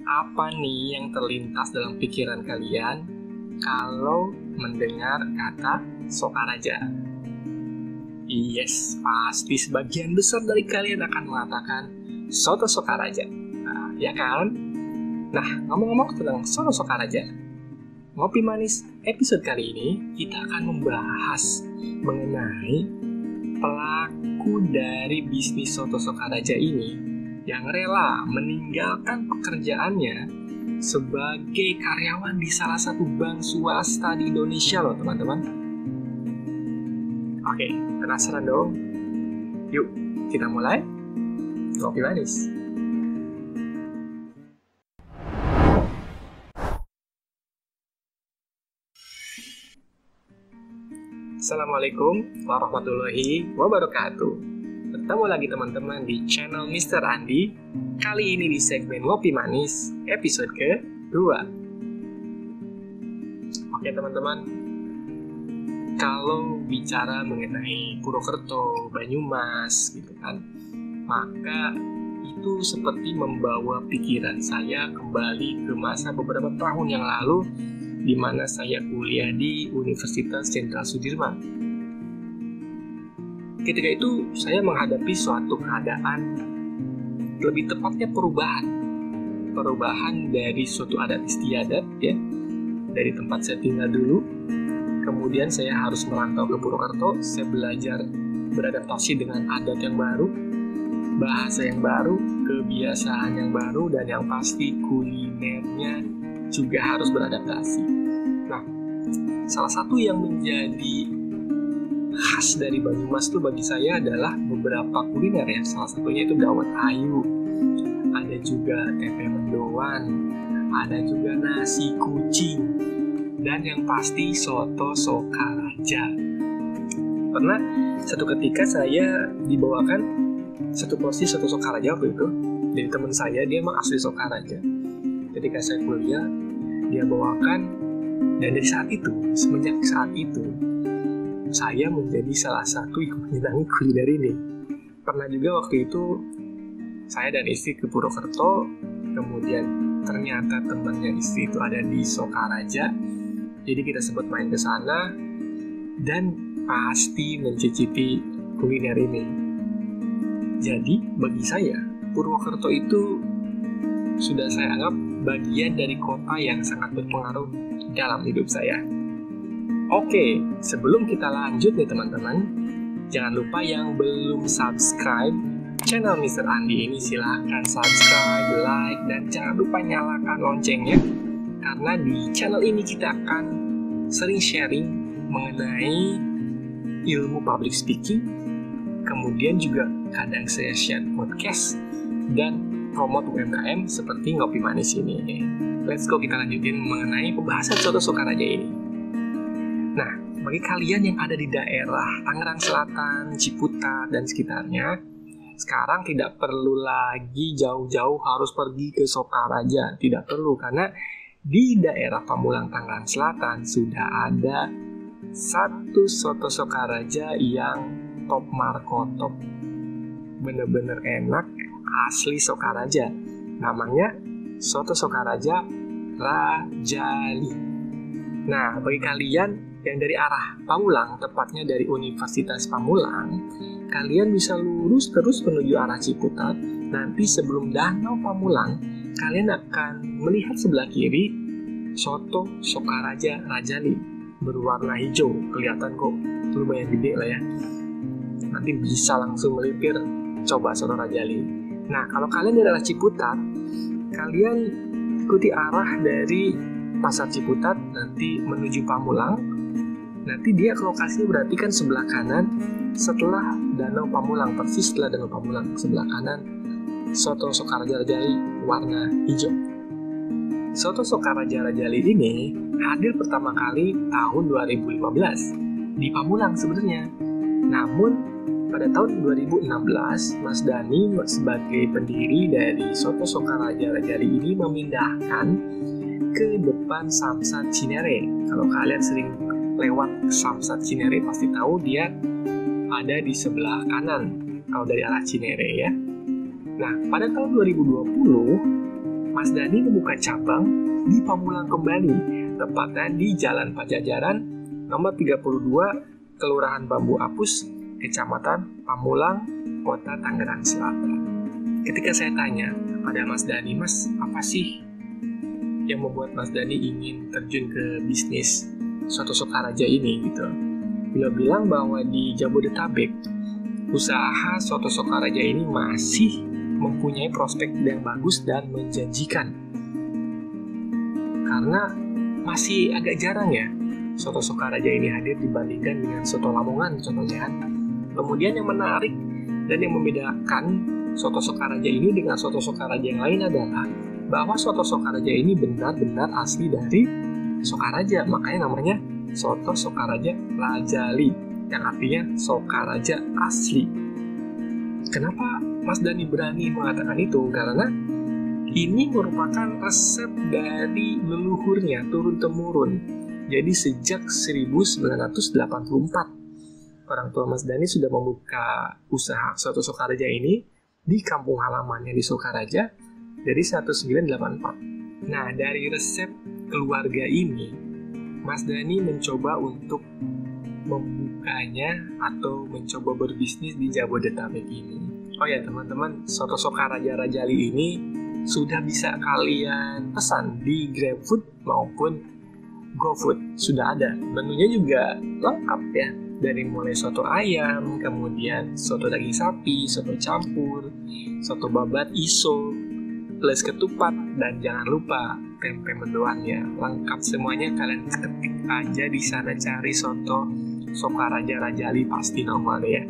Apa nih yang terlintas dalam pikiran kalian kalau mendengar kata Sokaraja? Yes, pasti sebagian besar dari kalian akan mengatakan Soto Sokaraja. Nah, ya kan? Nah, ngomong-ngomong tentang Soto Sokaraja, Ngopi Manis episode kali ini kita akan membahas mengenai pelaku dari bisnis Soto Sokaraja ini yang rela meninggalkan pekerjaannya sebagai karyawan di salah satu bank swasta di Indonesia loh teman-teman. Oke, penasaran dong? Yuk, kita mulai Ngopi Manis. Assalamualaikum warahmatullahi wabarakatuh. Bertemu lagi teman-teman di channel Mr. Andi. Kali ini di segmen Ngopi Manis episode kedua. Oke teman-teman, kalau bicara mengenai Purwokerto, Banyumas gitu kan, maka itu seperti membawa pikiran saya kembali ke masa beberapa tahun yang lalu di mana saya kuliah di Universitas Jenderal Sudirman. Ketika itu saya menghadapi suatu keadaan, lebih tepatnya perubahan dari suatu adat istiadat ya, dari tempat saya tinggal dulu. Kemudian saya harus merantau ke Purwokerto, saya belajar beradaptasi dengan adat yang baru, bahasa yang baru, kebiasaan yang baru, dan yang pasti kulinernya juga harus beradaptasi. Nah, salah satu yang menjadi khas dari Banyumas itu bagi saya adalah beberapa kuliner ya. Salah satunya itu dawet ayu, ada juga tempe mendoan, ada juga nasi kucing, dan yang pasti soto Sokaraja. Pernah satu ketika saya dibawakan satu porsi soto Sokaraja waktu itu dari teman saya, dia emang asli Sokaraja. Ketika saya kuliah, dia bawakan, dan dari semenjak saat itu saya menjadi salah satu yang menyenangi kuliner ini. Pernah juga waktu itu saya dan istri ke Purwokerto, kemudian ternyata temannya istri itu ada di Sokaraja, jadi kita sempat main ke sana dan pasti mencicipi kuliner ini. Jadi bagi saya Purwokerto itu sudah saya anggap bagian dari kota yang sangat berpengaruh dalam hidup saya. Oke, sebelum kita lanjut nih teman-teman, jangan lupa yang belum subscribe channel Mr. Andi ini silahkan subscribe, like, dan jangan lupa nyalakan loncengnya, karena di channel ini kita akan sering sharing mengenai ilmu public speaking, kemudian juga kadang saya share podcast dan promote UMKM seperti Ngopi Manis ini. Let's go, kita lanjutin mengenai pembahasan Soto Sokaraja ini. Nah, bagi kalian yang ada di daerah Tangerang Selatan, Ciputat, dan sekitarnya, sekarang tidak perlu lagi jauh-jauh harus pergi ke Sokaraja. Tidak perlu, karena di daerah Pamulang, Tangerang Selatan sudah ada satu soto Sokaraja yang top markotop. Bener-bener enak, asli Sokaraja. Namanya Soto Sokaraja Rajali. Nah, bagi kalian yang dari arah Pamulang, tepatnya dari Universitas Pamulang, kalian bisa lurus terus menuju arah Ciputat. Nanti sebelum Danau Pamulang, kalian akan melihat sebelah kiri Soto Sokaraja Rajali berwarna hijau. Kelihatan kok lumayan gede lah ya. Nanti bisa langsung melipir coba Soto Rajali. Nah, kalau kalian dari arah Ciputat, kalian ikuti arah dari Pasar Ciputat nanti menuju Pamulang. Nanti dia lokasinya berarti kan sebelah kanan setelah Danau Pamulang, persis setelah Danau Pamulang, sebelah kanan Soto Sokaraja Rajali warna hijau. Soto Sokaraja Rajali ini hadir pertama kali tahun 2015 di Pamulang sebenarnya. Namun pada tahun 2016 Mas Dani sebagai pendiri dari Soto Sokaraja Rajali ini memindahkan ke depan Samsat Cinere. Kalau kalian sering lewat Samsat Cinere pasti tahu dia ada di sebelah kanan kalau dari arah Cinere ya. Nah, pada tahun 2020 Mas Dani membuka cabang di Pamulang kembali, tepatnya di Jalan Pajajaran nomor 32, Kelurahan Bambu Apus, Kecamatan Pamulang, Kota Tangerang Selatan. Ketika saya tanya pada Mas Dani, Mas, apa sih yang membuat Mas Dani ingin terjun ke bisnis Soto Sokaraja ini gitu? Beliau bilang bahwa di Jabodetabek, usaha Soto Sokaraja ini masih mempunyai prospek yang bagus dan menjanjikan. Karena masih agak jarang ya Soto Sokaraja ini hadir dibandingkan dengan Soto Lamongan contohnya. Kemudian yang menarik dan yang membedakan Soto Sokaraja ini dengan Soto Sokaraja yang lain adalah bahwa Soto Sokaraja ini benar-benar asli dari Sokaraja. Makanya namanya Soto Sokaraja Rajali, yang artinya Sokaraja asli. Kenapa Mas Dani berani mengatakan itu? Karena ini merupakan resep dari leluhurnya turun-temurun. Jadi sejak 1984 orang tua Mas Dani sudah membuka usaha Soto Sokaraja ini di kampung halamannya di Sokaraja dari 1984. Nah, dari resep keluarga ini Mas Dani mencoba untuk membukanya atau mencoba berbisnis di Jabodetabek ini. Oh ya teman-teman, Soto Sokaraja Rajali ini sudah bisa kalian pesan di GrabFood maupun GoFood. Sudah ada, menunya juga lengkap ya. Dari mulai soto ayam, kemudian soto daging sapi, soto campur, soto babat iso, plus ketupat, dan jangan lupa tempe mendoannya. Lengkap semuanya, kalian ketik aja di sana, cari Soto Sokaraja Rajali, pasti nongol ya.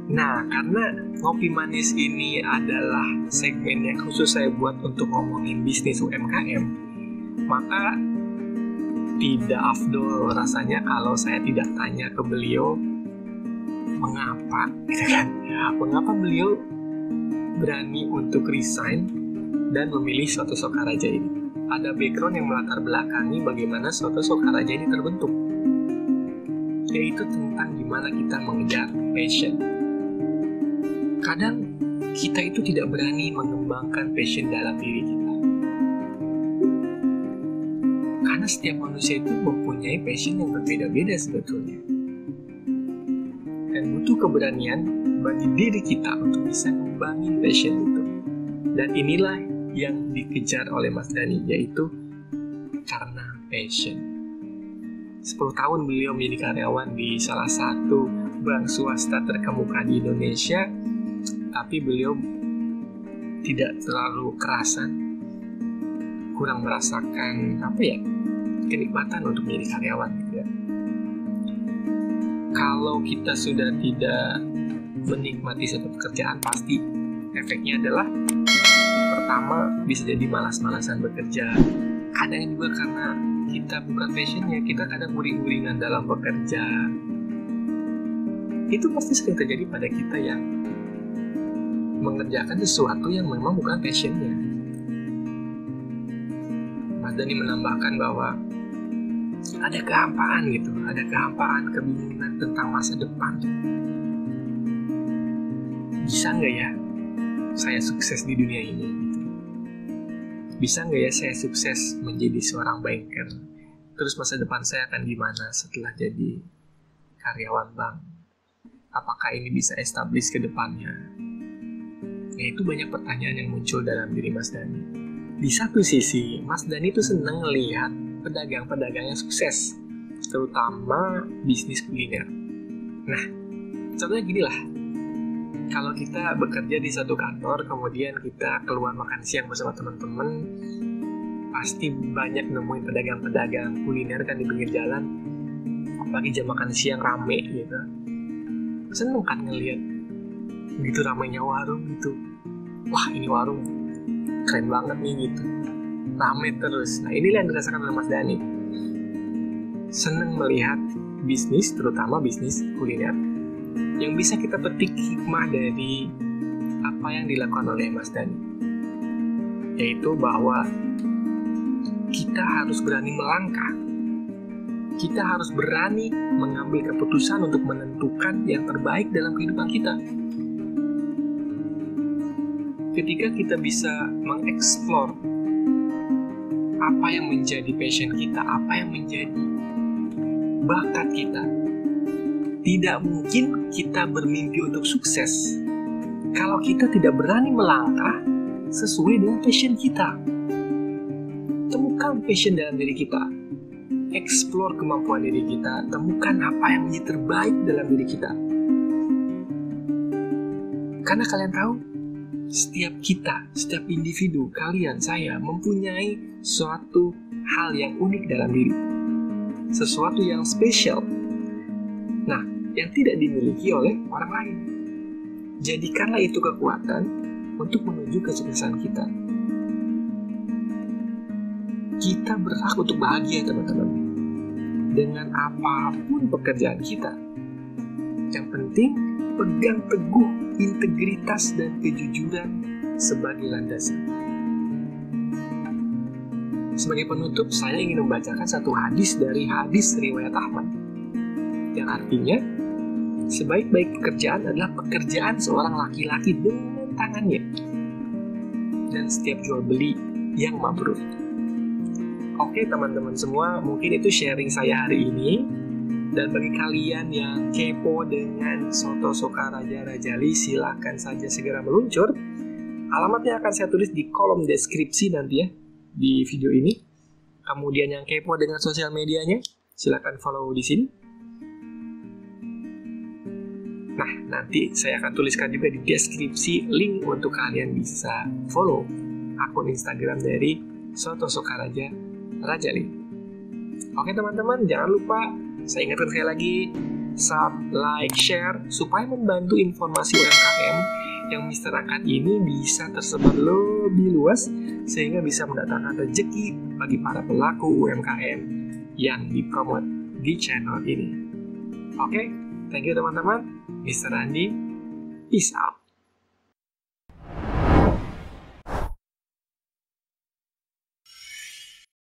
Nah, karena Ngopi Manis ini adalah segmen yang khusus saya buat untuk ngomongin bisnis UMKM, maka tidak afdol rasanya kalau saya tidak tanya ke beliau mengapa, gitu kan? Mengapa beliau berani untuk resign dan memilih Soto Sokaraja ini? Ada background yang melatar belakangi bagaimana Soto Sokaraja ini terbentuk, yaitu tentang gimana kita mengejar passion. Kadang kita itu tidak berani mengembangkan passion dalam diri kita, karena setiap manusia itu mempunyai passion yang berbeda-beda sebetulnya, dan butuh keberanian bagi diri kita untuk bisa ngembangin passion itu. Dan inilah yang dikejar oleh Mas Dani, yaitu karena passion. 10 tahun beliau menjadi karyawan di salah satu bank swasta terkemuka di Indonesia, tapi beliau tidak terlalu kerasan, kurang merasakan kenikmatan untuk menjadi karyawan gitu ya. Kalau kita sudah tidak menikmati satu pekerjaan, pasti efeknya adalah pertama bisa jadi malas-malasan bekerja. Kadang juga karena kita bukan passionnya, kita kadang uring-uringan dalam bekerja. Itu pasti sering terjadi pada kita yang mengerjakan sesuatu yang memang bukan passionnya. Mas Dani menambahkan bahwa ada kehampaan gitu, ada kehampaan, kebingungan tentang masa depan. Bisa nggak ya saya sukses di dunia ini? Gitu. Bisa nggak ya saya sukses menjadi seorang banker? Terus masa depan saya akan gimana setelah jadi karyawan bank? Apakah ini bisa establish ke depannya? Nah, itu banyak pertanyaan yang muncul dalam diri Mas Dani. Di satu sisi, Mas Dani itu senang melihat pedagang-pedagang yang sukses, terutama bisnis kuliner. Nah, contohnya gini lah, kalau kita bekerja di satu kantor, kemudian kita keluar makan siang bersama teman-teman, pasti banyak nemuin pedagang-pedagang kuliner kan di pinggir jalan, apalagi jam makan siang rame gitu. Seneng kan ngelihat begitu ramainya warung gitu. Wah, ini warung keren banget nih gitu, rame terus. Nah, inilah yang dirasakan oleh Mas Dani. Seneng melihat bisnis, terutama bisnis kuliner, yang bisa kita petik hikmah dari apa yang dilakukan oleh Mas Dani, yaitu bahwa kita harus berani melangkah, kita harus berani mengambil keputusan untuk menentukan yang terbaik dalam kehidupan kita. ketika kita bisa mengeksplor apa yang menjadi passion kita, apa yang menjadi bakat kita, tidak mungkin kita bermimpi untuk sukses kalau kita tidak berani melangkah sesuai dengan passion kita. Temukan passion dalam diri kita, explore kemampuan diri kita, temukan apa yang menjadi terbaik dalam diri kita. Karena kalian tahu, setiap kita, setiap individu, kalian, saya, mempunyai suatu hal yang unik dalam diri. Sesuatu yang spesial. Nah, yang tidak dimiliki oleh orang lain. Jadikanlah itu kekuatan untuk menuju kesuksesan kita. Kita berhak untuk bahagia, teman-teman. Dengan apapun pekerjaan kita. Yang penting, pegang teguh integritas dan kejujuran sebagai landasan. Sebagai penutup, saya ingin membacakan satu hadis dari hadis riwayat Ahmad, yang artinya, sebaik-baik pekerjaan adalah pekerjaan seorang laki-laki dengan tangannya, dan setiap jual beli yang mabrur. Oke teman-teman semua, mungkin itu sharing saya hari ini. Dan bagi kalian yang kepo dengan Soto Sokaraja Rajali, silakan saja segera meluncur. Alamatnya akan saya tulis di kolom deskripsi nanti ya, di video ini. Kemudian yang kepo dengan sosial medianya, silakan follow di sini. Nah, nanti saya akan tuliskan juga di deskripsi link untuk kalian bisa follow akun Instagram dari Soto Sokaraja Rajali. Oke teman-teman, jangan lupa, saya ingatkan sekali lagi, sub, like, share, supaya membantu informasi UMKM yang masyarakat ini bisa tersebar lebih luas, sehingga bisa mendatangkan rezeki bagi para pelaku UMKM yang dipromot di channel ini. Oke, thank you teman-teman. Mr. Randi, peace out.